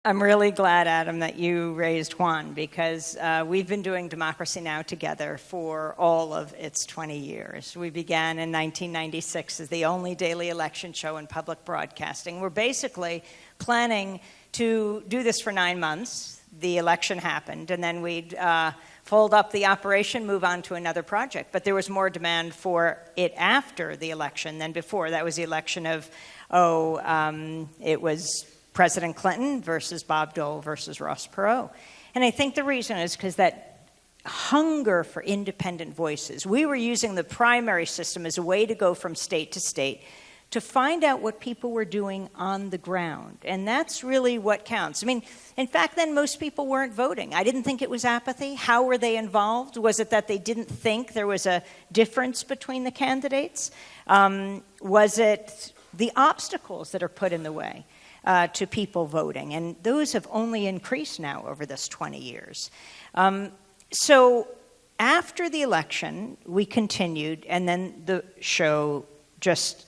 I'm really glad, Adam, that you raised Juan, because we've been doing Democracy Now! Together for all of its 20 years. We began in 1996 as the only daily election show in public broadcasting. We're basically planning to do this for 9 months. The election happened, and then we'd fold up the operation, move on to another project. But there was more demand for it after the election than before. That was the election of, it was President Clinton versus Bob Dole versus Ross Perot. And I think the reason is because that hunger for independent voices. We were using the primary system as a way to go from state to state to find out what people were doing on the ground. And that's really what counts. I mean, in fact, then most people weren't voting. I didn't think it was apathy. How were they involved? Was it that they didn't think there was a difference between the candidates? Was it the obstacles that are put in the way to people voting? And those have only increased now over this 20 years. So after the election, we continued, and then the show just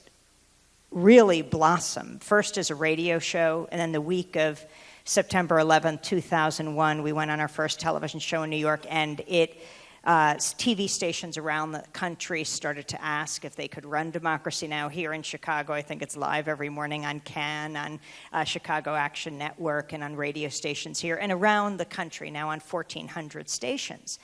really blossomed. First as a radio show, and then the week of September 11th, 2001, we went on our first television show in New York, and TV stations around the country started to ask if they could run Democracy Now! Here in Chicago. I think it's live every morning on CAN, on Chicago Action Network, and on radio stations here, and around the country now on 1,400 stations.